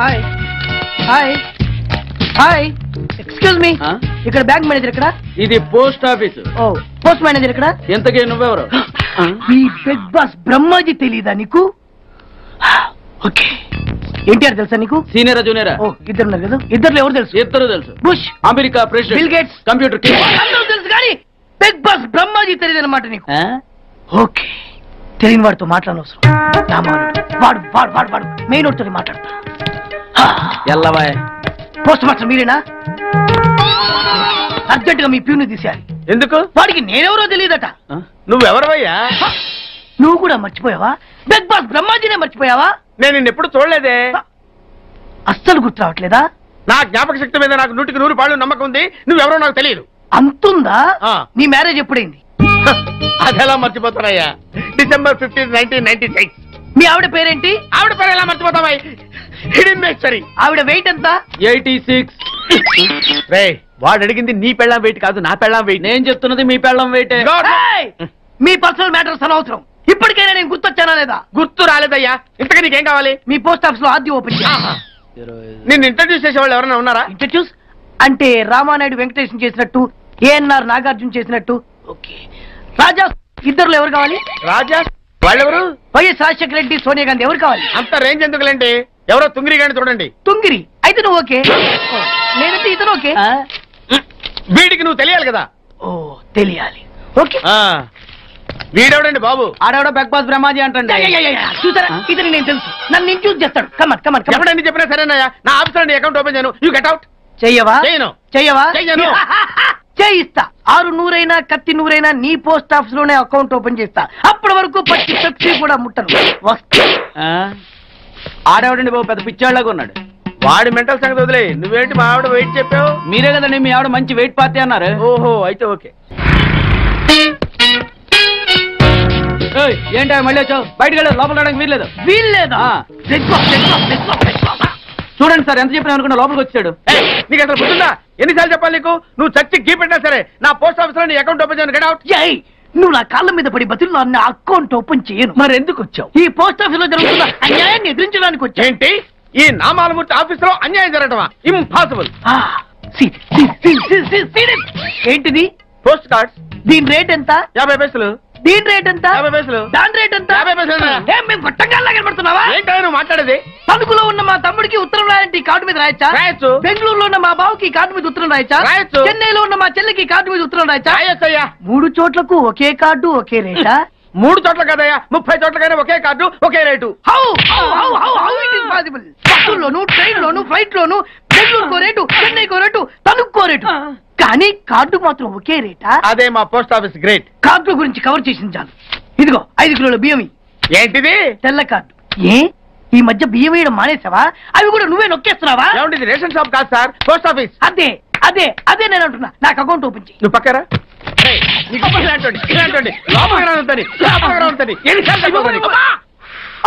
Hi hi hi excuse me ఇక్కడ bank manager ఇక్కడ ఇది పోస్ట్ ఆఫీస్ ఓ పోస్ట్ మేనేజర్ ఇక్కడ ఎంతకే నువ్వెవరు ఈ బిగ్ బాస్ బ్రహ్మాజీ తెలీదా నీకు ఓకే ఎన్టీఆర్ తెలుసా నీకు సీనియరా జూనియరా ఓ ఇద్దరు ఉన్నారు కదా ఇద్దరు ఎవరు తెలుసు ఇద్దరు తెలుసు bush America president bill gates computer అందరూ తెలుసు కానీ బిగ్ బాస్ బ్రహ్మాజీ తెలియదు అనమాట నీకు ఓకే తెలియని వాడితో మాట్లాడనవసరం వాడు వాడు వాడు వాడు మెయిన్ వాడితో మాట్లాడతా ఎల్లవాయ్ పోస్ట్ మాస్టర్ మీరేనా అర్జెంట్ గా మీ ప్యూని తీసేయాలి ఎందుకు వాడికి నేనెవరో తెలియదట నువ్వెవరవయ్యా నువ్వు కూడా మర్చిపోయావా బిగ్ బాస్ బ్రహ్మాజీనే మర్చిపోయావా నేను నిన్నెప్పుడు చూడలేదే అస్సలు గుర్తు రావట్లేదా నా జ్ఞాపక శక్తి మీద నాకు 100% నమ్మకం ఉంది నువ్వెవరో నాకు తెలియదు అంతుందా నీ మ్యారేజ్ ఎప్పుడైంది అదెలా మర్చిపోతానయ్యా December 15, 1996 మీ ఆవిడ పేరేంటి ఆవిడ పేరు ఎలా మర్చిపోతావా ఆవిడ వెయిట్ ఎంత 86 రే వాడు అడిగింది నీ పెళ్ళాం వెయిట్ కాదు నా పెళ్ళాం వెయిట్ నేను చెప్తున్నది మీ పెళ్ళాం వెయిట్ మీ పర్సనల్ మ్యాటర్స్ అనవసరం ఇప్పటికైనా నేను గుర్తొచ్చానా లేదా గుర్తు రాలేదయ్యా ఇంతకీ నీకేం కావాలి మీ పోస్ట్ ఆఫీస్ లో ఆద్యం ఓపెన్ నిన్ను ఇంట్రడ్యూస్ చేసే వాళ్ళు ఎవరైనా ఉన్నారా ఇంట్రడ్యూస్ అంటే రామానాయుడు వెంకటేశం చేసినట్టు ఏఎన్ఆర్ నాగార్జున చేసినట్టు ఓకే రాజా ఇద్దరులో ఎవరు కావాలి రాజా వాళ్ళెవరు వైఎస్ రాజశేఖర రెడ్డి సోనియా గాంధీ ఎవరు కావాలి అంత రేంజ్ ఎందుకులేండి ఎవరో తుంగిరి గాని చూడండి తుంగిరి అయితే నువ్వు ఓకే నేనైతే ఇతను ఓకే వీడికి నువ్వు తెలియాలి కదా ఓ తెలియాలి ఓకే వీడెవడండి బాబు ఆడవిడ బిగ్ బాస్ బ్రహ్మాజీ అంటే చూసారా ఇతని నేను తెలుసు నన్ను నేను చూసి చేస్తాడు కమన్ కమన్ ఎప్పుడైనా చెప్పినా సరేనయ్యా నా ఆఫీస్ లో అకౌంట్ ఓపెన్ చేయను యూ గెట్ అవుట్ చెయ్యవా చేయను చెయ్యవా చెయ్యను చేయిస్తా 600 కత్తి 100 నీ పోస్ట్ ఆఫీస్ లోనే అకౌంట్ ఓపెన్ చేస్తా అప్పటి వరకు పచ్చి పెప్సీ కూడా ముట్టను వస్తా ఆడేవాడండి బాబు పెద్ద పిచ్చాళ్ళగా ఉన్నాడు వాడి మెంటల్ సంగతి వదిలే నువ్వేంటి మా ఆవిడ వెయిట్ చెప్పావు మీరే కదండి మీ ఆవిడ మంచి వెయిట్ పార్టీ అన్నారు ఓహో అయితే ఓకే ఏంటా మళ్ళీ వచ్చావు బయటకు వెళ్ళి లోపల రావడానికి వీల్లేదు వీల్లేదా చూడండి సార్ ఎంత చెప్పినా అనుకున్నా లోపలికి వచ్చాడు నీకు అసలు గుర్తుందా ఎన్నిసార్లు చెప్పాలి నీకు నువ్వు చచ్చి గీ పెట్టినా సరే నా పోస్ట్ ఆఫీస్ లో నీ అకౌంట్ ఓపెన్ చేయను గెట్ అవుట్ నువ్వు నా కాళ్ళ మీద పడి బతులు నా అకౌంట్ ఓపెన్ చేయను మరి ఎందుకు వచ్చావు ఈ పోస్ట్ ఆఫీస్ లో జరుగుతున్న అన్యాయాన్ని ఎదిరించడానికి వచ్చా ఏంటి ఈ నామాలమూర్తి ఆఫీస్ లో అన్యాయం జరగటమా ఇంపాసిబుల్ ఏంటిది పోస్ట్ కార్డ్స్ దీని రేట్ ఎంత 50 పైసలు దీని రేట్ ఎంత 50 పైసలు దాని రేట్ ఎంత 50 పైసలు మేము గొట్టంగా కనబడుతున్నావా ఏంటో నువ్వు మాట్లాడేది తణుకులో ఉన్న మా తమ్ముడికి ఉత్తరం రాయంటే ఈ కార్డు మీద రాయచ్చా రాయొచ్చు బెంగళూరులో ఉన్న మా బావుకి కార్డు మీద ఉత్తరం రాయచ్చా రాయొచ్చు చెన్నైలో ఉన్న మా చెల్లికి కార్డు మీద ఉత్తరం రాయచ్చా రాయొచ్చయ్యా 3 చోట్లకు ఒకే కార్డు ఒకే రేటా 3 చోట్ల కదయ్యా 30 చోట్లకైనా ఒకే కార్డు ఒకే రేటు బస్సుల్లోను ట్రైన్ లోను ఫ్లైట్ లోను బెంగళూరుకో రేటు చెన్నైకో రేటు తణుక్కో రేటు కానీ కార్డు మాత్రం ఒకే రేటా అదే మా పోస్ట్ ఆఫీస్ గ్రేట్ కార్డు గురించి కవర్ చేసింది చాలు ఇదిగో 5 కిలోల బియ్యం ఏంటిది తెల్ల కార్డు ఏ ఈ మధ్య బియ్యం వేయడం మానేసావా అవి కూడా నువ్వే నొక్కేస్తున్నావా ఏమంటే రేషన్ షాప్ కాదు సార్ పోస్ట్ ఆఫీస్ అదే అదే అదే నేను అంటున్నా నాకు అకౌంట్ ఓపెన్ చేయి నువ్వు పక్కరా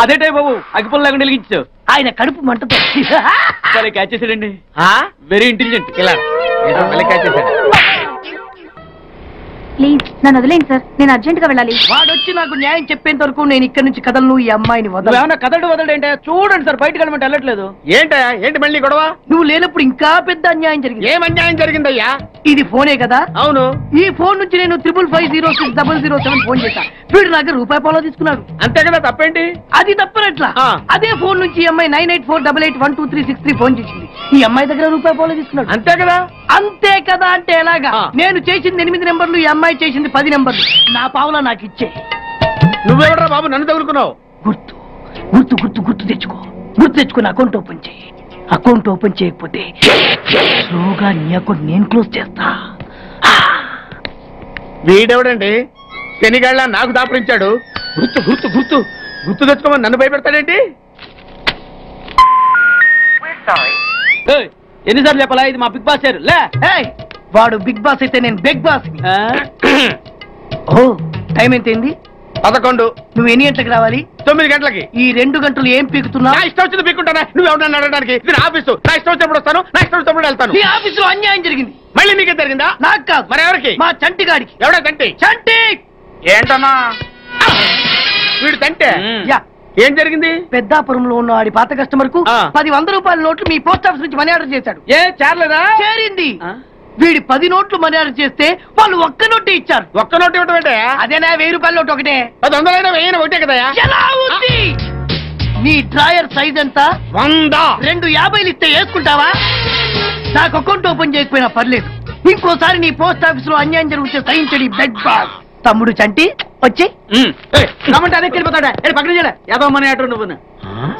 అదే టైం బాబు అగ్గిపుల్ల లేకుండా వెలిగించావు ఆయన కడుపు మంటతో సరే క్యాచ్ చేసాడండి వెరీ ఇంటెలిజెంట్ ఇలా క్యాచ్ చేశాడు ప్లీజ్ నన్ను వదిలేండి సార్ నేను అర్జెంట్ గా వెళ్ళాలి వాడొచ్చి నాకు న్యాయం చెప్పేంత వరకు నేను ఇక్కడి నుంచి కదలను ఈ అమ్మాయిని ఏమన్నా కదలడు ఏంటే చూడండి సార్ బయటకు వెళ్ళమంటే వెళ్ళట్లేదు ఏంటయ్యా ఏంటి మళ్ళీ గొడవ నువ్వు లేనప్పుడు ఇంకా పెద్ద అన్యాయం జరిగింది ఏం అన్యాయం జరిగిందయ్యా ఇది ఫోనే కదా అవును ఈ ఫోన్ నుంచి నేను 555060007 ఫోన్ చేశా వీడు నాకు ₹1 తీసుకున్నాడు అంతే కదా తప్పేంటి అది తప్పనట్లా అదే ఫోన్ నుంచి ఈ అమ్మాయి 984888123363 ఫోన్ చేసింది ఈ అమ్మాయి దగ్గర ₹1 తీసుకున్నాడు అంతే కదా అంతే కదా అంటే ఎలాగా నేను చేసింది 8 నెంబర్లు ఈ అమ్మాయి చేసింది 10 నెంబర్లు నా పావులా నాకు ఇచ్చే నువ్వెవడరా బాబు నన్ను తగులుకున్నావు గుర్తు గుర్తు గుర్తు గుర్తు తెచ్చుకుని అకౌంట్ ఓపెన్ చేయి అకౌంట్ ఓపెన్ చేయకపోతే స్లోగా నీ అకౌంట్ నేను క్లోజ్ చేస్తా వీడెవడండి శనిగాళ్ళ నాకు దాపరించాడు గుర్తు గుర్తు గుర్తు గుర్తు తెచ్చుకోమని నన్ను భయపెడతాడేంటి ఎన్నిసార్లు చెప్పాలా ఇది మా బిగ్ బాస్ సార్ లే వాడు బిగ్ బాస్ అయితే నేను బిగ్ బాస్ ఓ టైం ఎంతైంది 11 నువ్వు ఎన్ని గంటలకు రావాలి 9 గంటలకి ఈ 2 గంటలు ఏం పీకుతున్నా నా ఇష్టం వచ్చింది పీక్కుంటానా నువ్వు ఎవరన్నా అడగడానికి ఇది నా ఆఫీసు నా ఇష్టం వచ్చినప్పుడు వస్తాను నా ఇష్టం వచ్చినప్పుడు వెళ్తాను ఈ ఆఫీసులో అన్యాయం జరిగింది మళ్ళీ నీకే జరిగిందా నాకు కాదు మరి ఎవరికి మా చంటిగాడికి ఎవడా తంటి చంటి ఏంటన్నా వీడు తంటే యా ఏం జరిగింది? పెద్దాపురంలో ఉన్న వాడి పాత కస్టమర్ కు 10 రూపాయల నోట్లు మీ పోస్ట్ ఆఫీస్ నుంచి మనీ ఆర్డర్ చేశాడు. ఏ చేరలేదా? చేరింది. వీడి 10 నోట్లు మనీ ఆర్డర్ చేస్తే వాళ్ళు ఒక్క నోటు ఇచ్చారు. ఒక్క నోటు ఇవ్వటం అంటే అదేనా 1000 రూపాయల నోటు ఒకటే. 1000 వెయ్యి ఒకటే కదా. ఎలా ఉంది? నీ డ్రాయర్ సైజ్ ఎంత? 100. 2 50 ఇస్తే వేసుకుంటావా? నాకు అకౌంట్ ఓపెన్ చేయకపోయినా పర్లేదు. ఇంకోసారి నీ పోస్ట్ ఆఫీస్ లో అన్యాయం జరిగితే సహించడి బెగ్ బాస్. తమ్ముడు చంటి వచ్చి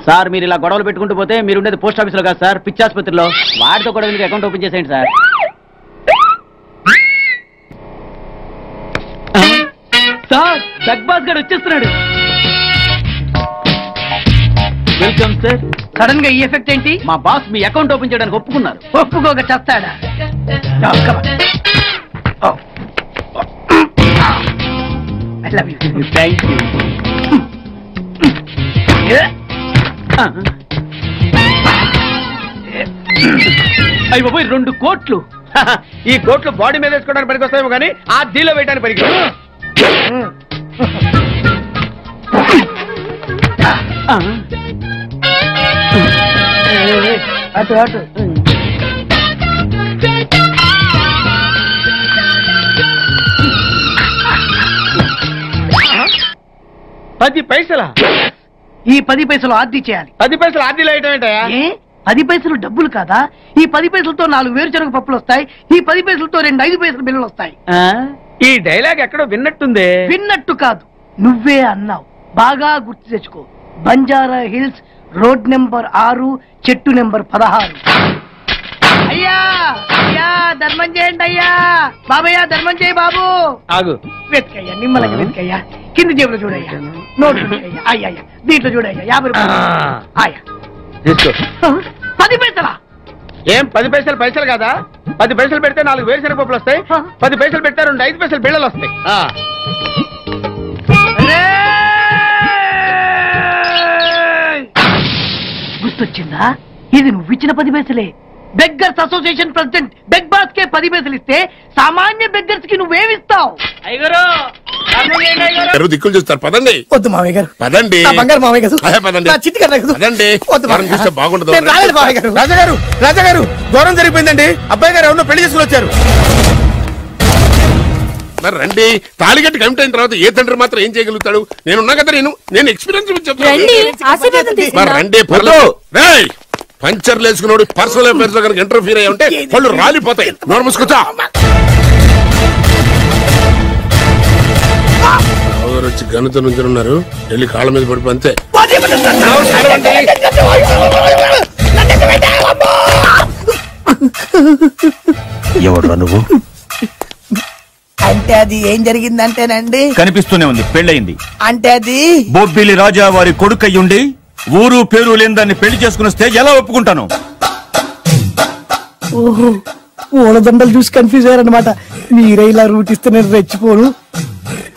సార్ మీరు ఇలా గొడవలు పెట్టుకుంటూ పోతే మీరు ఉండేది పోస్ట్ ఆఫీస్ లో కాదు సార్, పిచ్చి ఆసుపత్రిలో. వాడితో కూడా మీకు అకౌంట్ ఓపెన్ చేసేయండి సార్. సార్ బెగ్ బాస్ గారు వచ్చేస్తున్నాడు. Welcome sir. సడన్ గా ఈ ఎఫెక్ట్ ఏంటి? మా బాస్ మీ అకౌంట్ ఓపెన్ చేయడానికి ఒప్పుకున్నారు. ఒప్పుకోక చేస్తాడా? Thank you. అయ్యి బాబోయ్ 2 కోట్లు. ఈ కోట్లు బాడీ మీద వేసుకోవడానికి పనికొస్తాయేమో కానీ ఆ డీలో వేయడానికి పనికి. అటు అటు 10 పైసలా? ఈ 10 పైసలు ఆర్డీ చేయాలి. 10 పైసలు ఆర్డీలో వేయటం ఏంటయా? 10 పైసలు డబ్బులు కాదా? ఈ 10 పైసలతో 4 వేరుశనగ పప్పులు వస్తాయి. ఈ 10 పైసలతో 2 5 పైసల బిల్లులు వస్తాయి. ఈ డైలాగ్ ఎక్కడో విన్నట్టుంది. విన్నట్టు కాదు, నువ్వే అన్నావు. బాగా గుర్తు తెచ్చుకో. బంజారా హిల్స్, రోడ్ నెంబర్ 6, చెట్టు నెంబర్ 16. అయ్యా అయ్యా ధర్మం చేయండి అయ్యా. బాబయ్యా ధర్మం చేయి బాబు. ఆగు. వెతికయ్యా, నిమ్మలంగా వెతికయ్యా. కింది జేబులో చూడయ్యా. నోట్లు అయ్యా అయ్యా, దీంట్లో చూడయ్యా. 50 రూపాయలు అయ్యా. తీసుకో. 10 పైసలా? ఏం 10 పైసలు పైసలు కాదా? 10 పైసలు పెడితే 4 వేరుశనగ పప్పులు వస్తాయి. 10 పైసలు పెడితే 2 5 పైసలు బిళ్ళలు వస్తాయి. గుర్తొచ్చిందా? ఇది నువ్వు ఇచ్చిన 10 పైసలే. Beggars association president beg boss కే 10 పైసలు ఇస్తే సామాన్య బెగ్గర్స్ కి నువ్వేమిస్తావు? దిక్కులు చూస్తారు. పదండి. వద్దు మావయ్య గారు. పదండి. బంగారు మావయ్య గారు. పదండి. చిట్టి గారు పదండి. చూస్తే బాగుండదు. రాజాగారు రాజాగారు ఘోరం జరిగిపోయిందండి. అబ్బాయి గారు ఎవరినో పెళ్లి చేసుకుని వచ్చారు. మరి రండి. తాళిగట్టి కమిట్ అయిన తర్వాత ఏ తండ్రి మాత్రం ఏం చేయగలుగుతాడు? నేనున్నా కదా. నేను ఎక్స్పీరియన్స్ చెప్తాను. మరి రండి. పర్లేదు. పంచర్లు వేసుకున్నాడు పర్సనల్ అఫేర్స్ లో కనుక ఇంటర్ఫీర్ అయ్యి ఉంటే వాళ్ళు రాలిపోతాయి. నోరు మూసుకొచ్చా. వచ్చి గనుత నుంచి ఉన్నారు. వెళ్ళి కాళ్ళ మీద పడిపో అంతే. ఎవడు నువ్వు? అంటే అది ఏం జరిగిందంటేనండి, కనిపిస్తూనే ఉంది. పెళ్ళయింది అంటే అది బొబ్బిలి రాజా వారి కొడుకయ్యుండి ఊరు పేరు లేని దాన్ని పెళ్లి చేసుకుని వస్తే ఎలా ఒప్పుకుంటాను? ఓహో, ఓలదండలు చూసి కన్ఫ్యూజ్ అయ్యారనమాట. మీరే ఇలా రూట్ ఇస్తే నేను రెచ్చిపోను.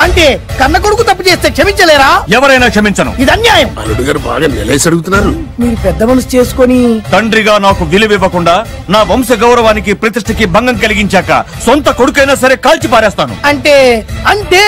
అంటే కన్న కొడుకు తప్పు చేస్తే క్షమించలేరా? ఎవరైనా క్షమించను. ఇది అన్యాయం. అల్లుడు గారు బాగా నిలేసి అడుగుతున్నారు. మీరు పెద్ద మనసు చేసుకొని తండ్రిగా నాకు విలువివ్వకుండా నా వంశ గౌరవానికి ప్రతిష్టకి భంగం కలిగించాక సొంత కొడుకైనా సరే కాల్చి పారేస్తాను. అంటే అంటే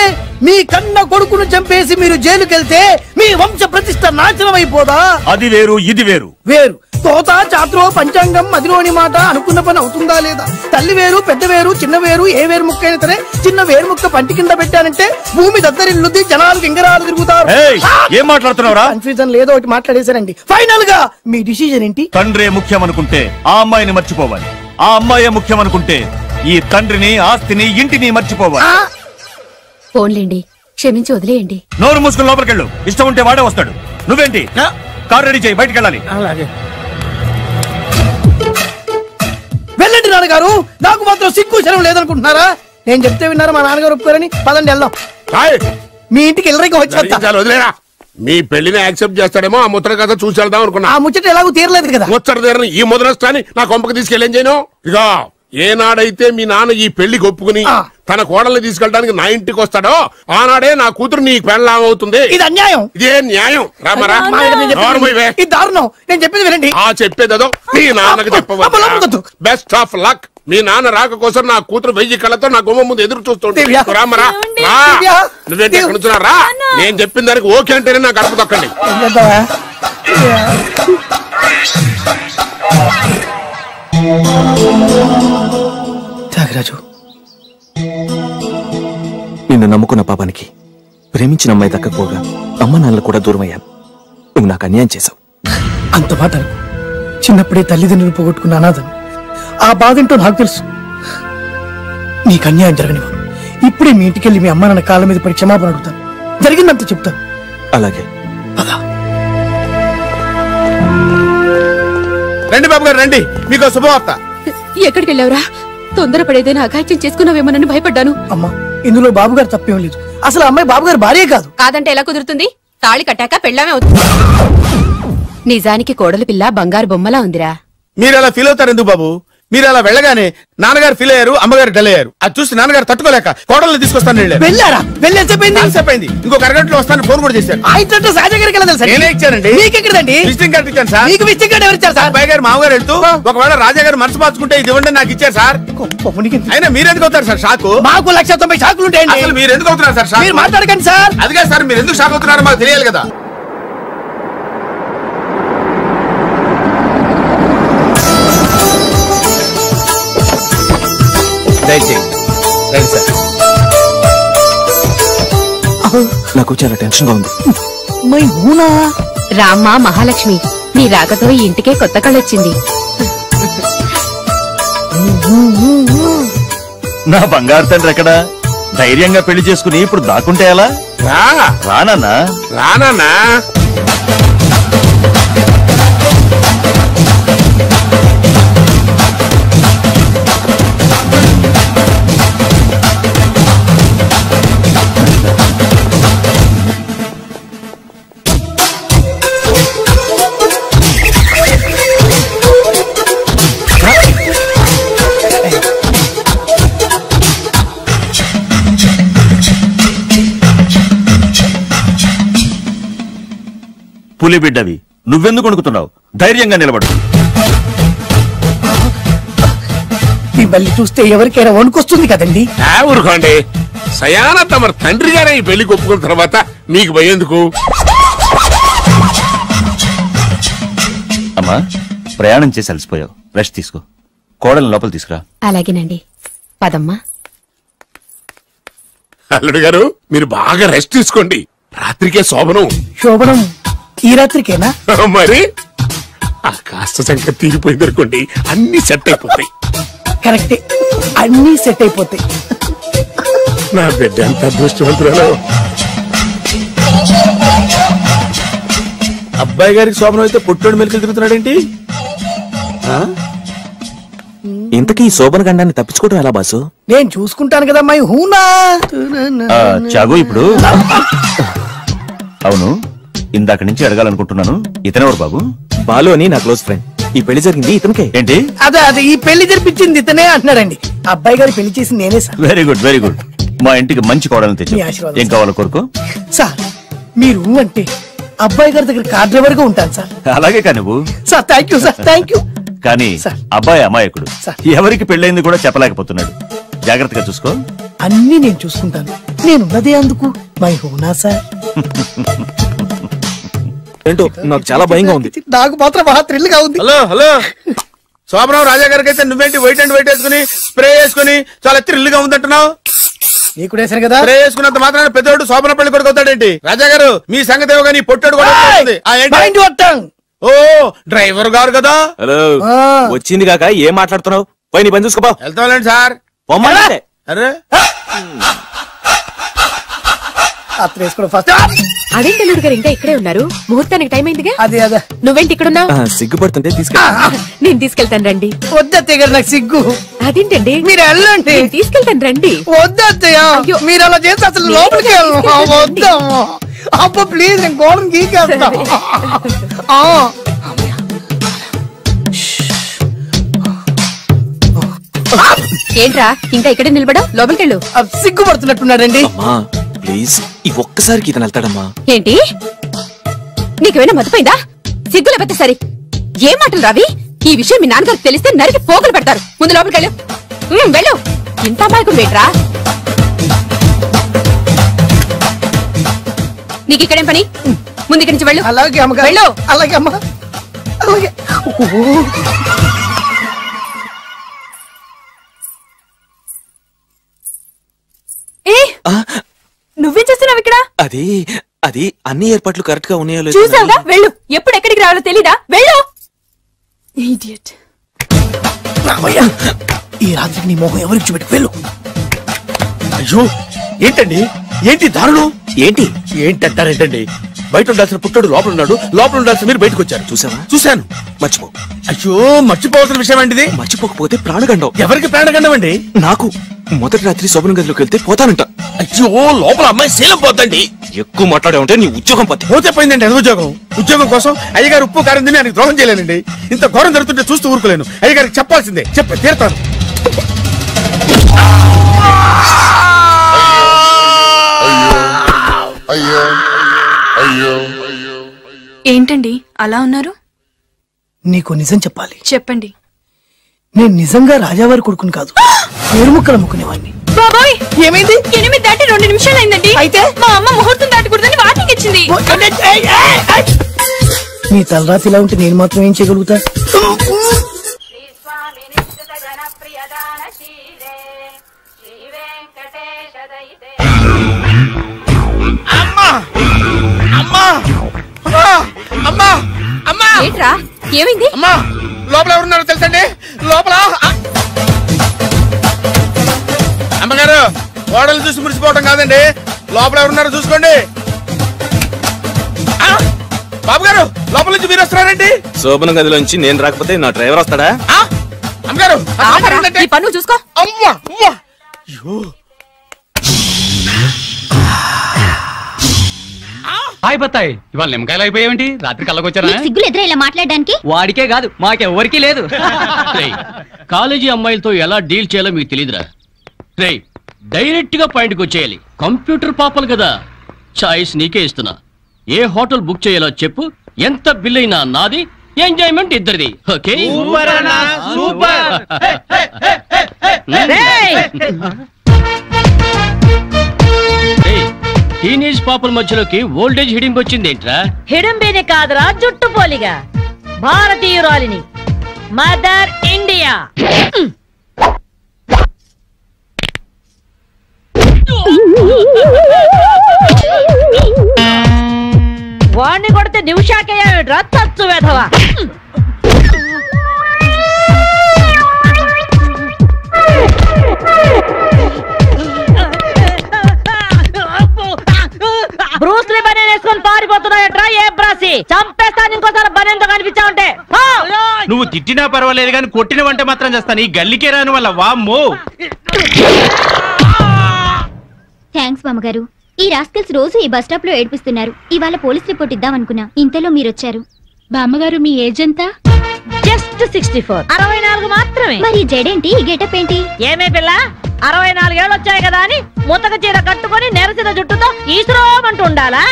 మీ కన్న కొడుకును చంపేసి మీరు జైలుకెళ్తే మీ వంశ ప్రతిష్ట నాశనం అయిపోదా? అది వేరు, ఇది వేరు. వేరు. తోత చాత్రో పంచాంగం మదిలోని మాట అనుకున్న పని అవుతుందా లేదా? తల్లి వేరు, పెద్ద వేరు, చిన్న వేరు, ఏ వేరు ముక్క అయినా సరే చిన్న వేరు ముక్క పంటి కింద పెట్టానంటే భూమి దద్దరిల్లుద్ది, జనాలు గింగరాలు తిరుగుతారు. ఏం మాట్లాడుతున్నావురా? కన్ఫ్యూజన్ లేదో ఒకటి మాట్లాడేశారండి. ఫైనల్ గా మీ డిసిజన్ ఏంటి? తండ్రే ముఖ్యం అనుకుంటే ఆ అమ్మాయిని మర్చిపోవాలి. ఆ అమ్మాయే ముఖ్యం అనుకుంటే ఈ తండ్రిని, ఆస్తిని, ఇంటిని మర్చిపోవాలి. ఫోన్లేండి, క్షమించి వదిలేయండి. నోరు మూసుకుని లోపలికెళ్ళు. ఇష్టం ఉంటే వాడే వస్తాడు. నువ్వేంటి? కార్ రెడీ చేయి, బయటికి వెళ్ళాలి. వెళ్ళండి నాన్నగారు. నాకు మాత్రం సిగ్గు శరం లేదనుకుంటున్నారా? నేను చెప్తే విన్నారా? మా నాన్నగారు ఒప్పుకోరని. పదండి వెళ్దాం. మీ ఇంటికి వెళ్ళరికి వచ్చి వదిలేరా. మీ పెళ్లిని యాక్సెప్ట్ చేస్తాడేమో. ఆ ముద్ర కథ చూసి వెళ్దాం అనుకున్నా. ఆ ముచ్చట ఎలాగో తీరలేదు కదా. ముచ్చట తీరని ఈ ముద్రస్తాన్ని నా కొంపకి తీసుకెళ్ళేం చేయను. ఇక ఏనాడైతే మీ నాన్న ఈ పెళ్లికి ఒప్పుకుని తన కోడల్ని తీసుకెళ్ళడానికి నా ఇంటికి వస్తాడో ఆనాడే నా కూతురు నీ పెళ్ళామవుతుంది. ఇది అన్యాయం. ఇదే న్యాయం. రామరా ఇది దారుణం. నేను చెప్పేది వినండి. చెప్పేదో మీ నాన్నకు చెప్పవచ్చు. Best of luck. మీ నాన్న రాక కోసం నా కూతురు 1000 కళ్ళతో నా గుమ్మ ముందు ఎదురు చూస్తుంది. రామరా నువ్వేంటి ఎక్కడ నుంచున్నారా? నేను చెప్పిన దానికి ఓకే అంటేనే నాకు గడప తొక్కండి. త్యాగరాజు, నిన్ను నమ్ముకున్న పాపానికి ప్రేమించిన అమ్మాయి దక్కకపోగా అమ్మ నాన్నలు కూడా దూరం అయ్యాను. నువ్వు నాకు అన్యాయం చేశావు. అంత మాట చిన్నప్పుడే తల్లిదండ్రులు పోగొట్టుకున్న అనాథను. ఆ బాధ ఏంటో నాకు తెలుసు. నీకు అన్యాయం జరగనివ్వను. ఇప్పుడే మీ ఇంటికెళ్ళి మీ అమ్మ నాన్న కాళ్ళ మీద పడి క్షమాపణ అడుగుతాను. జరిగిందంత చెప్తాను. అలాగే. రండి బాబు గారు రండి, మీకు శుభవార్త. ఎక్కడికి వెళ్ళావురా? తొందరపడేదైనా అఘాయిత్యం చేసుకున్నావేమోనని భయపడ్డాను. అమ్మా, ఇందులో బాబుగారు తప్పేం లేదు. అసలు అమ్మాయి బాబుగారు భార్యే కాదు. కాదంటే ఎలా కుదురుతుంది? తాళి కట్టాక పెళ్ళామే అవుతుంది. నిజానికి కోడలి పిల్ల బంగారు బొమ్మలా ఉందిరా. మీరు అలా ఫీల్ అవుతారు ఎందుకు బాబు? మీరు అలా వెళ్ళగానే నాన్నగారు ఫీల్ అయ్యారు, అమ్మగారు డల్ అయ్యారు. అది చూసి నాన్నగారు తట్టుకోలేక కోడల్ని తీసుకొస్తాను వెళ్ళారా? వెళ్ళేసేపోయింది. ఇంకొక అరగంటలో వస్తాను ఫోన్ కూడా చేశారు. నేనే ఇచ్చానండి. మీకెక్కడండి? విజిటింగ్ కార్డు ఇచ్చాను సార్. మీకు విజిటింగ్ కార్డు ఎవరు ఇచ్చారు సార్? అబ్బాయి గారు మామగారు వెళ్తూ ఒకవేళ రాజా గారు మనసు మార్చుకుంటే ఇది ఇవ్వండి నాకు ఇచ్చారు సార్. అయినా మీరు ఎందుకు అవుతారు సార్ షాక్? మాకు 190 షాకులు ఉంటాయండి. అసలు మీరు ఎందుకు అవుతున్నారు సార్ షాక్? మీరు మాట్లాడకండి సార్. అదిగా సార్, మీరు ఎందుకు షాక్ అవుతున్నారో మాకు తెలియాలి కదా. నాకు చాలా టెన్షన్ గా ఉంది. రామ్మా మహాలక్ష్మి, నీ రాకతో ఈ ఇంటికే కొత్త కళొచ్చింది. నా బంగారు తండ్రి ఎక్కడా? ధైర్యంగా పెళ్లి చేసుకుని ఇప్పుడు దాక్కుంటే ఎలా? రానన్నా రానా పులి బిడ్డవి, నువ్వెందుకు వణుకుతున్నావు? ధైర్యంగా నిలబడు. ఈ బల్లి చూస్తే ఎవరికైనా వణుకొస్తుంది కదండి. ఊరుకోండి. సయాన తమ తండ్రి గారే ఈ పెళ్లికి ఒప్పుకున్న తర్వాత మీకు భయందుకు? అమ్మా, ప్రయాణం చేసి అలసిపోయావు, రెస్ట్ తీసుకో. కోడలు లోపల తీసుకురా. అలాగేనండి, పదమ్మా. అల్లుడు గారు, మీరు బాగా రెస్ట్ తీసుకోండి. రాత్రికే శోభనం. శోభనం ఈ రాత్రికేనా? మరి ఆ కాస్త సంఖ్య తీరిపోయింది అనుకోండి, అన్ని సెట్ అయిపోతాయి. కరెక్టే, అన్ని సెట్ అయిపోతాయి. నా బిడ్డ ఎంత అదృష్టవంతురాలు. అబ్బాయి గారికి శోభనం అయితే పుట్టోడు మెలికలు తిరుగుతున్నాడేంటి? ఇంతకీ ఈ శోభన గండాన్ని తప్పించుకోవడం ఎలా బాసు? నేను చూసుకుంటాను కదా అమ్మాయి. హూనా చాగు ఇప్పుడు. అవును, ఇందాక నుంచి అడగాలనుకుంటున్నాను, ఇతనెవరు బాబు? బాలు అని నా క్లోజ్ ఫ్రెండ్. ఈ పెళ్లి జరిగింది ఇతనికే. ఏంటి? అదే ఈ పెళ్లి జరిపించింది ఇతనే అంటున్నాడండి. అబ్బాయి గారి పెళ్లి చేసి నేనే sir. Very good very good. మా ఇంటికి మంచి కోడలను తెచ్చు. ఏం కావాలో కోరుకో సార్. మీరు అంటే అబ్బాయి గారి దగ్గర కార్ డ్రైవర్ గా ఉంటాను సార్. అలాగే కానీ నువ్వు sir. Thank you sir, thank you. కానీ అబ్బాయి అమాయకుడు, ఎవరికి పెళ్ళైంది కూడా చెప్పలేకపోతున్నాడు. జాగ్రత్తగా చూసుకో. అన్ని నేను చూసుకుంటాను. నేనున్నదే అందుకు మై హోనా సార్. ఏంటో నాకు చాలా భయంగా ఉంది. నాకు మాత్రం బాగా థ్రిల్ గా ఉంది. హలో హలో, శోభరావు రాజా గారికి అయితే నువ్వేంటి వైట్ అండ్ వైట్ వేసుకుని స్ప్రే వేసుకుని చాలా థ్రిల్ గా ఉందంటున్నావు? నీకు వేసాను కదా. స్ప్రే వేసుకున్నంత మాత్రాన పెద్దోడు శోభన పెళ్లి కొడుకు అవుతాడేంటి? రాజా గారు, మీ సంగతి ఏమో కానీ పొట్టాడు కూడా. ఓ డ్రైవర్ గారు కదా. హలో, వచ్చింది కాక ఏం మాట్లాడుతున్నావు? పోయి నీ పని చూసుకోపో. వెళ్తాండి సార్. అరే అదేంటి అల్లుడు గారు ఇంకా ఇక్కడే ఉన్నారు? ముహూర్తానికి టైం అయిందిగా. అదే అదే. నువ్వేంటి ఇక్కడున్నావు? సిగ్గుపడుతుంటే నేను తీసుకెళ్తాను రండి. వద్దత్తయ్య గారు, నాకు సిగ్గు. అదేంటండి? మీరు వెళ్ళండి. తీసుకెళ్తాను రండి. వద్దత్తయ్య, మీరు అలా చేస్తే అసలు లోపలికి వద్దాము. అబ్బా ప్లీజ్, నేను గోడను గీకేస్తా. ఏంట్రా ఇంకా ఇక్కడే నిలబడా లోపలికెళ్ళు. సిగ్గుపడుతున్నట్టున్నాడండి. అమ్మా ప్లీజ్ ఈ ఒక్కసారికి ఇతను వెళ్తాడమ్మా. ఏంటి నీకేమైనా మతిపోయిందా? సిగ్గు లేకపోతే సరే. ఏం మాటలు రావి? ఈ విషయం మీ నాన్నగారికి తెలిస్తే నరికి పోగులు పెడతారు. ముందు లోపలికెళ్ళు. వెళ్ళు. ఇంత అమాయకం ఏంట్రా? నీకు ఇక్కడేం పని? ముందు ఇక్కడి నుంచి వెళ్ళు. అలాగే అమ్మగారు. వెళ్ళు. అలాగే అమ్మా. అలాగే. నువ్వేం చేస్తున్నావు ఇక్కడ? అది అది అన్ని ఏర్పాట్లు కరెక్ట్ గా ఉన్నాయో చూసావుగా? వెళ్ళు. ఎప్పుడు ఎక్కడికి రావాలో తెలీదా? వెళ్ళు. ఇడియట్. ఈ రాత్రికి నీ మొహం ఎవరికి చూపెట్టుకు వెళ్ళు. అయ్యో ఏంటండి? ఏంటి దారుణం? ఏంటి ఏంటంటారేంటండి? బయట ఉండాల్సిన పుట్టడు లోపల ఉన్నాడు, లోపల ఉండాల్సిన మీరు బయటకు వచ్చారు. చూసావా? చూశాను. మర్చిపో. అయ్యో మర్చిపోవాల్సిన విషయం అండి. మర్చిపోకపోతే ప్రాణగండం. ఎవరికి ప్రాణగండం అండి? నాకు మొదటి రాత్రి శోభన గదిలోకి వెళ్తే పోతానంట. అయ్యో లోపల అమ్మాయి శీలం పోతండి. ఎక్కువ మాట్లాడే ఉంటే నీ ఉద్యోగం పత్తి పోతే పోయిందండి. అది ఉద్యోగం కోసం అయ్యగారు ఉప్పు కారం తిని ఆయనకు ద్రోహం చేయలేనండి. ఇంత ఘోరం జరుగుతుంటే చూస్తూ ఊరుకోలేను. అయ్యగారికి చెప్పాల్సిందే. తీరుతాను. ఏంటండి అలా ఉన్నారు? నీకు నిజం చెప్పాలి. చెప్పండి. నేను నిజంగా రాజావారి కొడుకుని కాదు, వేరుముక్కలు అమ్ముకునేవాడిని. బాబాయ్ ఏమైంది? 8 దాటి 2 నిమిషాలు అయిందండి. అయితే మా అమ్మ ముహూర్తం దాటకూడదని వార్నింగ్ ఇచ్చింది. నీ తలరాతి ఇలా ఉంటే నేను మాత్రం ఏం చేయగలుగుతా? ఏంట్రా ఏమైంది? అమ్మా లోపల ఎవరున్నారో తెలుసండి? లోపల అమ్మగారు ఓడలు చూసి మురిసిపోవడం కాదండి, లోపల ఎవరున్నారో చూసుకోండి. బాబు గారు లోపల నుంచి మీరు వస్తున్నారండి. శోభన గదిలోంచి నేను రాకపోతే నా డ్రైవర్ వస్తాడా? అమ్మగారు పన్ను చూసుకో. అమ్మా అమ్మా. హాయ్ బత్తాయి, ఇవాళ నిమ్మకాయలు అయిపోయావేంటి? రాత్రి కళ్ళకొచ్చారా? సిగ్గులు ఎదురా ఇలా మాట్లాడడానికి? వాడికే కాదు మాకెవ్వరికీ లేదు. కాలేజీ అమ్మాయిలతో ఎలా డీల్ చేయాలో మీకు తెలియదురా. రేయ్ డైరెక్ట్ గా పాయింట్కి వచ్చేయాలి. కంప్యూటర్ పాపలు కదా, చాయిస్ నీకే ఇస్తున్నా. ఏ హోటల్ బుక్ చేయాలో చెప్పు, ఎంత బిల్ అయినా నాది, ఎంజాయ్మెంట్ ఇద్దరిది. ఓకే? టీనేజ్ పాపల మధ్యలోకి ఓల్డేజ్ హిడింపు వచ్చింది ఏంట్రా? హిడింబేనే కాదురా, జుట్టు పోలిగా భారతీయురాలిని, మదర్ ఇండియా. వాణ్ణి కొడితే నిమిషాకేయా తచ్చు వేధవా. బ్రూస్లీ బనేన్ వేసుకొని పారిపోతున్నాయట్రా. ఏ బ్రాసి చంపేస్తాను ఇంకోసారి బనేన్తో కనిపించావంటే. నువ్వు తిట్టినా పర్వాలేదు కానీ కొట్టినవంటే మాత్రం చేస్తాను. ఈ గల్లికే రాని వల్ల వామ్మో. థ్యాంక్స్ బామ్మగారు. ఈ రాస్కల్స్ రోజు ఈ బస్ స్టాప్ లో ఏడిపిస్తున్నారు. ఇవాళ పోలీస్ రిపోర్ట్ ఇద్దామనుకున్నా, ఇంతలో మీరొచ్చారు. బామ్మగారు మీ ఏజ్ ఎంత? జస్ట్ 64. 64 మాత్రమే. మరి జడేంటి, ఈ గెటప్ ఏంటి? ఏమే పిల్ల, 64 ఏళ్ళు వచ్చాయి కదా అని ముతక చీర కట్టుకొని నెరసిన జుట్టుతో ఈశ్వరమంటూ ఉండాలా?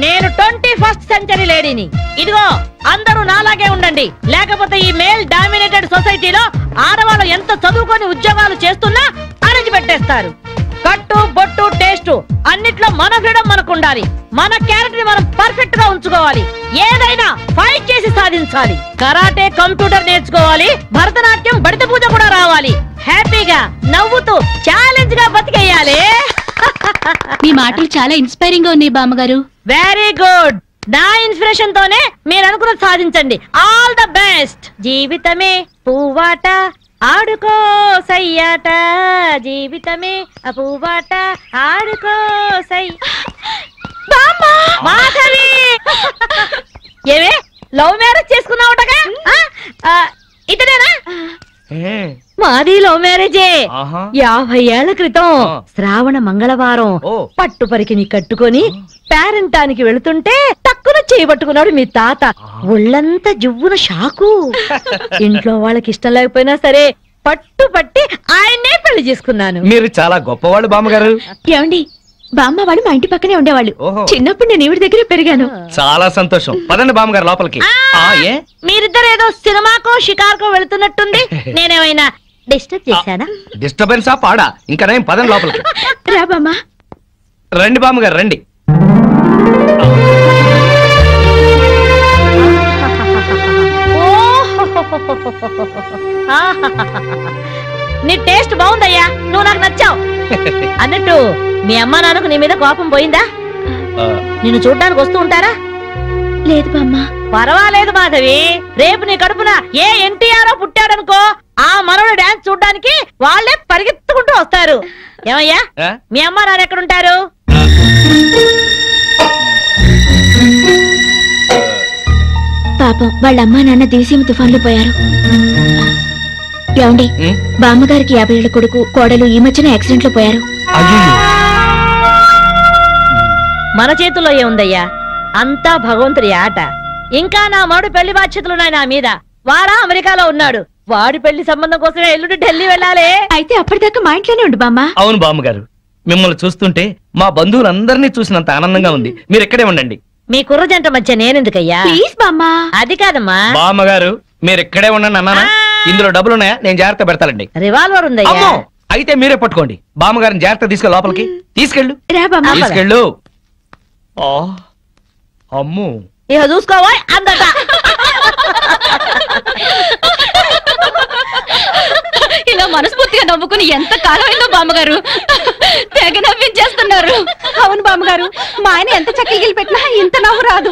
నేను 21st సెంచరీ లేడీని. ఇదిగో అందరూ నాలాగే ఉండండి, లేకపోతే ఈ మేల్ డామినేటెడ్ సొసైటీలో ఆడవాళ్ళు ఎంత చదువుకొని ఉద్యోగాలు చేస్తున్నా అరెంజ్ పెట్టేస్తారు. కట్టు బొట్టు టేస్ట్ అన్నిట్లో మన ఫ్రీడమ్ మనకు ఉండాలి. మన క్యారెక్టర్ మనం పర్ఫెక్ట్ గా ఉంచుకోవాలి. ఏదైనా ఫైట్ చేసి సాధించాలి. కరాటే, కంప్యూటర్ నేర్చుకోవాలి. భరతనాట్యం, బడిత పూజ కూడా రావాలి. హ్యాపీగా నవ్వుతూ ఛాలెంజ్ గా బతికేయాలి. మీ మాటలు చాలా ఇన్స్పైరింగ్ గా ఉన్నాయి బామ్మగారు. Very good. నా ఇన్స్పిరేషన్ తోనే మీరు అనుకున్నది సాధించండి. All the best. జీవితమే పువ్వాట, ఆడుకో సయ్యాట, జీవితమే పువ్వాట, ఆడుకో సై. మాధవి, ఏమే లవ్ మ్యారేజ్ చేసుకున్నావుటగా? ఇతనేనా? మాది లవ్ మ్యారేజే. 50 ఏళ్ల క్రితం శ్రావణ మంగళవారం పట్టు పరికిని కట్టుకొని పేరెంటానికి వెళుతుంటే తక్కువ చేయబట్టుకున్నాడు మీ తాత. ఒళ్ళంతా జువ్వున షాకు. ఇంట్లో వాళ్ళకి ఇష్టం లేకపోయినా సరే పట్టుపట్టి ఆయన్నే పెళ్లి చేసుకున్నాను. మీరు చాలా గొప్పవాళ్ళు బామ్మగారు. ఏమండి, బామ్మ వాళ్ళు మా ఇంటి పక్కనే ఉండేవాళ్ళు. చిన్నప్పుడు నేను ఈవిడ దగ్గరే పెరిగాను. చాలా సంతోషం. పదండి బామ్మగారు లోపలికి. ఏ మీరిద్దరు ఏదో సినిమాకో షికార్కో వెళుతున్నట్టుంది. నేనేమైనా డిస్టర్బ్ చేశానా? డిస్టర్బెన్సా పాడా? ఇంకా నేను పదండి లోపలికి. రా బామ్మ. రండి బామ్మగారు రండి. నీ టేస్ట్ బాగుందయ్యా, నువ్వు నాకు నచ్చావు. అన్నట్టు మీ అమ్మ నాన్నకు నీ మీద కోపం పోయిందా? నిన్ను చూడ్డానికి వస్తూ ఉంటారా? లేదు బామ్మ. పర్వాలేదు మాధవి, రేపు నీ కడుపున ఏ ఎన్టీఆర్ పుట్టాడనుకో, ఆ మనవడు డాన్స్ చూడ్డానికి వాళ్ళే పరిగెత్తుకుంటూ వస్తారు. ఏమయ్యా, మీ అమ్మ నాన్న ఎక్కడుంటారు? పాపం వాళ్ళ అమ్మా నాన్న దేశీయ తుఫాన్లో పోయారు. ఏమండి, బామ్మగారికి 50 ఏళ్ల కొడుకు కోడలు ఈ మధ్యన యాక్సిడెంట్ లో పోయారు. మన చేతుల్లో ఏముందయ్యా, అంతా భగవంతుడి ఆట. ఇంకా నా మాడు పెళ్లి బాధ్యతలున్నాయి నా మీద. వాడా అమెరికాలో ఉన్నాడు. వాడి పెళ్లి సంబంధం కోసమే ఎల్లుండి ఢిల్లీ వెళ్ళాలి. అయితే అప్పటిదాకా మా ఇంట్లోనే ఉండు బామ్మ. అవును బామ్మగారు, మిమ్మల్ని చూస్తుంటే మా బంధువులందరినీ చూసినంత ఆనందంగా ఉంది. మీరు ఇక్కడే ఉండండి. మీ కుర్ర జంట మధ్య నేనెందుకయ్యా? ప్లీజ్ బామ్మ. అది కాదమ్మా బామ్మగారు, మీరు ఇక్కడే ఉండండి అన్నానా? ఇందులో డబ్బులున్నాయా? నేను జాగ్రత్త పెడతానండి. రివాల్వర్ ఉందయ్యా. అయితే మీరే పట్టుకోండి. బామ్మగారిని జాగ్రత్త తీసుకెళ్ళి లోపలికి తీసుకెళ్ళు. తీసుకెళ్ళు. అమ్ము, ఇక చూసుకోవా అందట. ఇలా మనస్ఫూర్తిగా నవ్వుకుని ఎంత కాలం అయిందో బామ్మగారు. తెగ నవ్వించేస్తున్నారు. అవును బామ్మగారు, మా ఆయన ఎంత చక్కగిలి పెట్టినా ఇంత నవ్వు రాదు.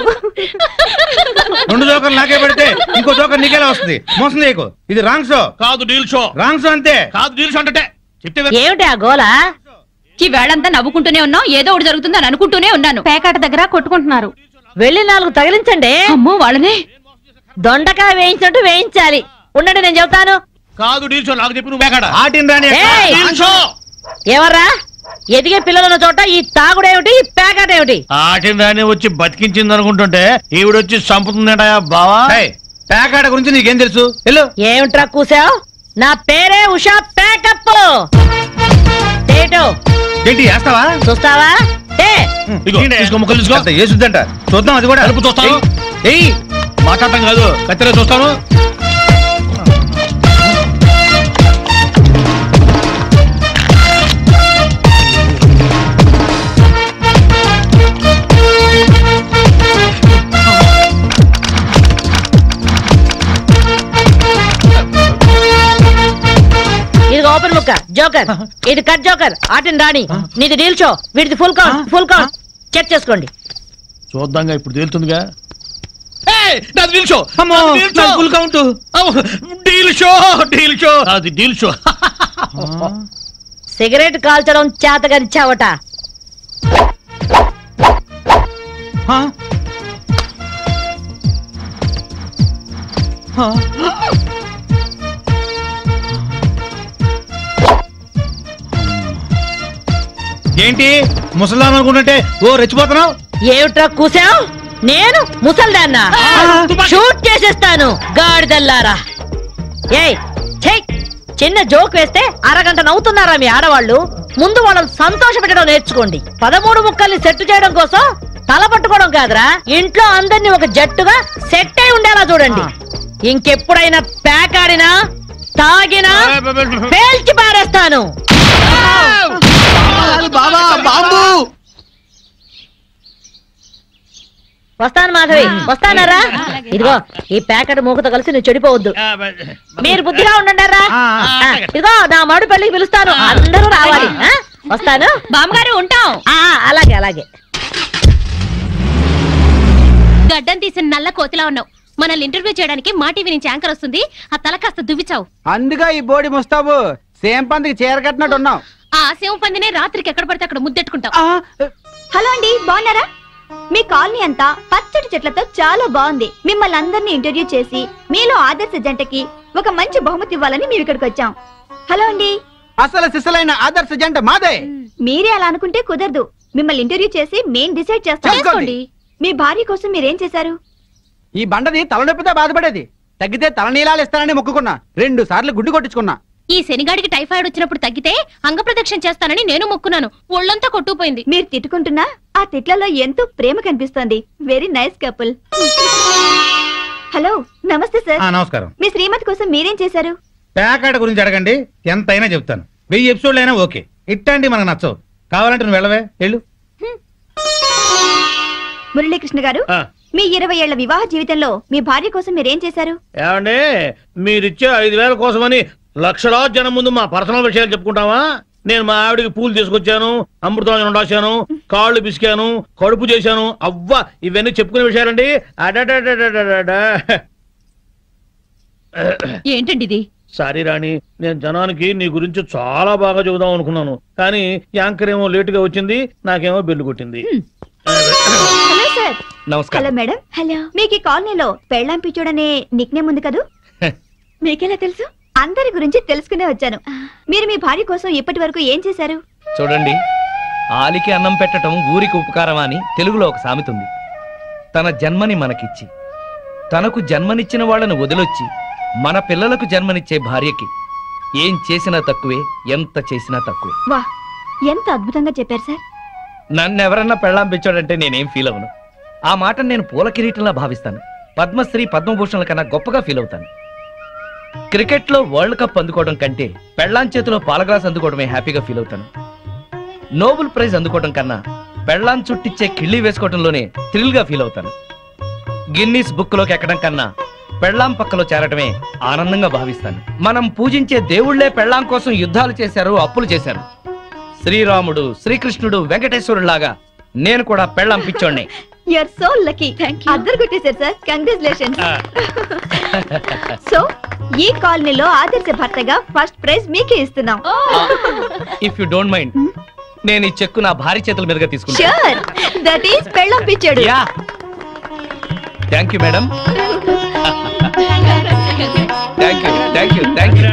2 జోకర్లు నాకే పెడితే ఇంకో జోకర్ నీకేలా వస్తుంది? మోసం చేయకు. ఇది రాంగ్ షో కాదు, డీల్ షో. రాంగ్ షో అంతే కాదు, డీల్ షో అంటే ఏమిటి ఆ గోలా? ఈ వేళంతా నవ్వుకుంటూనే ఉన్నాం. ఏదో ఒకటి జరుగుతుందని అనుకుంటూనే ఉన్నాను. పేకాట దగ్గర కొట్టుకుంటున్నారు. వెళ్ళి 4 తగిలించండి. అమ్మో, వాళ్ళనే దొండకాయ వేయించినట్టు వేయించాలి. ఉండండి, నేను చెబుతాను. కాదు, డీల్ షో. నాకు చెప్పి నువ్వు ఎవర్రా ఎదిగే పిల్లలున్న చోట ఈ తాగుడేమిటి, ఈ పేకాట ఏమిటి? ఆటిని వచ్చి బతికించింది అనుకుంటుంటే ఈవిడొచ్చి చంపుతుందట బావా. పేకాట గురించి నీకేం తెలుసు? ఏమిట్రా కూసావు? నా పేరే ఉషా పేకప్. ఏంటి వేస్తావా? చూస్తావా? వేసుద్దంట. చూద్దాం. అది కూడా అలుపు చూస్తాను. మాట్లాడటం కాదు, కత్తిరే చూస్తాను. ఇది ఓపెన్ ముక్క జోకర్, ఇది కట్ జోకర్. ఆటిని రాణి, నీది డీల్ షో, వీడిది full count. Full count check చేసుకోండి. చూద్దాంగా, ఇప్పుడు తేలుతుందిగా. Full count. Deal show, deal show. అది డీల్ షో. సిగరెట్ కాల్చడం చేతగరిచావట. ఏంటి ముసలాం అనుకుంటుంటే ఓ రెచ్చిపోతున్నావు? ఏమిట్రా కూసావు? నేను ముసల్దాన్నా? షూట్ చేసేస్తాను గాడిదల్లారా. ఏయ్ ఛై, చిన్న జోక్ వేస్తే అరగంట నవ్వుతున్నారా మీ ఆడవాళ్ళు? ముందు వాళ్ళని సంతోష పెట్టడం నేర్చుకోండి. 13 ముక్కల్ని సెట్ చేయడం కోసం తల పట్టుకోవడం కాదురా, ఇంట్లో అందరినీ ఒక జట్టుగా సెట్ అయి ఉండేలా చూడండి. ఇంకెప్పుడైనా పేకాడినా తాగినా పేల్చి పారేస్తాను. వస్తాను మాధవి, వస్తానారా? ఇదిగో ఈ ప్యాకెట్ మూకతో కలిసి నువ్వు చెడిపోవద్దు. మీరు బుద్ధిగా ఉండండారా? ఇదిగో నా మాడు పెళ్లికి పిలుస్తాను, అందరూ రావాలి. వస్తాను బామ్మగారు, ఉంటాం. అలాగే అలాగే. గడ్డం తీసిన నల్ల కోతిలా ఉన్నావు. మనల్ని ఇంటర్వ్యూ చేయడానికి మా టీవీ నుంచి యాంకర్ వస్తుంది. ఆ తల కాస్త దువ్విచావు. అందుగా ఈ బోడి ముస్తాబు సేమ్ పందికి చీర కట్టినట్టు ఉన్నావు. ఆ సేవ పందినే రాత్రికి ఎక్కడ పడితే అక్కడ ముద్దెట్టుకుంటావు. హలో అండి, బాగున్నారా? మీ కాలనీ అంతా పచ్చటి చెట్లతో చాలా బాగుంది. మిమ్మల్ని అందరినీ ఇంటర్వ్యూ చేసి మీలో ఆదర్శ జంటకి ఒక మంచి బహుమతి ఇవ్వాలని మేము ఇక్కడికి వచ్చాం. హలో అండి. అసలు సిసలైన ఆదర్శ జంట మాదే. మీరే అలా అనుకుంటే కుదరదు. మిమ్మల్ని ఇంటర్వ్యూ చేసి మేం డిసైడ్ చేస్తాం. మీ భార్య కోసం మీరేం చేశారు? ఈ బండది తలనొప్పితో బాధపడేది. తగ్గితే తలనీలాలు ఇస్తానని మొక్కుకున్నా. 2 సార్లు గుడ్డు కొట్టించుకున్నా. ఈ శనిగాడికి టైఫాయిడ్ వచ్చినప్పుడు తగ్గితే అంగప్రదక్షిణ చేస్తానని నేను మొక్కున్నాను. ఒళ్ళంతా కొట్టుకుపోయింది. మీరు తిట్టుకుంటున్నా ఆ తిట్లలో ఎంతో ప్రేమ కనిపిస్తోంది. Very nice couple. హలో, నమస్తే సార్. నమస్కారం. మీ శ్రీమతి కోసం మీరేం చేశారు? ప్యాకాట గురించి అడగండి, ఎంతైనా చెప్తాను. 1000 ఎపిసోడ్లు అయినా ఓకే. ఇట్టండి మనకు నచ్చవు. కావాలంటే నువ్వు వెళ్ళవే, వెళ్ళు. మురళీకృష్ణ గారు, మీ 20 ఏళ్ల వివాహ జీవితంలో మీ భార్య కోసం మీరేం చేశారు? ఏమండి, మీరిచ్చే 5000 కోసమని లక్షలాది జనం ముందు మా పర్సనల్ విషయాలు చెప్పుకుంటావా? నేను మా ఆవిడికి పూలు తీసుకొచ్చాను, అమృతం రాశాను, కాళ్ళు పిసికాను, కడుపు చేశాను. అవ్వా, ఇవన్నీ చెప్పుకునే విషయాలండి. ఏంటండి ఇది? సారీ రాణి, నేను జనానికి నీ గురించి చాలా బాగా చెబుదాం అనుకున్నాను, కానీ యాంకర్ ఏమో లేటుగా వచ్చింది, నాకేమో బెల్లు కొట్టింది. Hello sir. నమస్కారం. Hello madam. హలో. మీకు ఈ కాలనీలో పెళ్ళాం పిచ్చోడనే నిక్ నేమ్ ఉంది కదూ? మీకెలా తెలుసు? అందరి గురించి తెలుసుకునే వచ్చాను. మీరు మీ భార్య కోసం ఇప్పటి వరకు ఏం చేశారు? చూడండి, ఆలికి అన్నం పెట్టడం ఊరికి ఉపకారం అని తెలుగులో ఒక సామెత ఉంది. తన జన్మని మనకిచ్చి తనకు జన్మనిచ్చిన వాళ్ళను వదిలొచ్చి మన పిల్లలకు జన్మనిచ్చే భార్యకి ఏం చేసినా తక్కువే, ఎంత చేసినా తక్కువే. వా, ఎంత అద్భుతంగా చెప్పారు సార్. నన్నెవరన్నా పెళ్ళాం పిచ్చోడంటే నేనేం ఫీల్ అవను. ఆ మాట నేను పూల కిరీటంలా భావిస్తాను. పద్మశ్రీ పద్మభూషణల కన్నా గొప్పగా ఫీల్ అవుతాను. క్రికెట్ లో వరల్డ్ కప్ అందుకోవడం కంటే పెళ్ళాం చేతిలో పాలగ్లాస్ అందుకోవడమే హ్యాపీగా ఫీల్ అవుతాను. నోబెల్ ప్రైజ్ అందుకోవడం కన్నా పెళ్ళాం చుట్టిచ్చే కిళ్ళి వేసుకోవడంలోనే థ్రిల్ గా ఫీల్ అవుతాను. గిన్నీస్ బుక్ లోకి ఎక్కడం కన్నా పెళ్ళాం పక్కలో చేరటమే ఆనందంగా భావిస్తాను. మనం పూజించే దేవుళ్లే పెళ్ళాం కోసం యుద్ధాలు చేశారు, అప్పులు చేశారు. శ్రీరాముడు, శ్రీకృష్ణుడు, వెంకటేశ్వరులాగా నేను కూడా పెళ్ళాం పిచ్చోడ్నే. You are so lucky. అద్దరు కొట్టేశారు సార్. కంగ్రాచులేషన్స్. సో ఈ కాలనీలో ఆదర్శ భర్తగా ఫస్ట్ ప్రైజ్ మీకే ఇస్తున్నాం. ఇఫ్ యు డోంట్ మైండ్, నేను ఈ చెక్కు నా భార్య చేతుల మీదుగా తీసుకుంటాను. ష్యూర్, దట్ ఈస్ పెళ్ళాం పిచ్చోడు. Yeah, thank you madam. Thank you.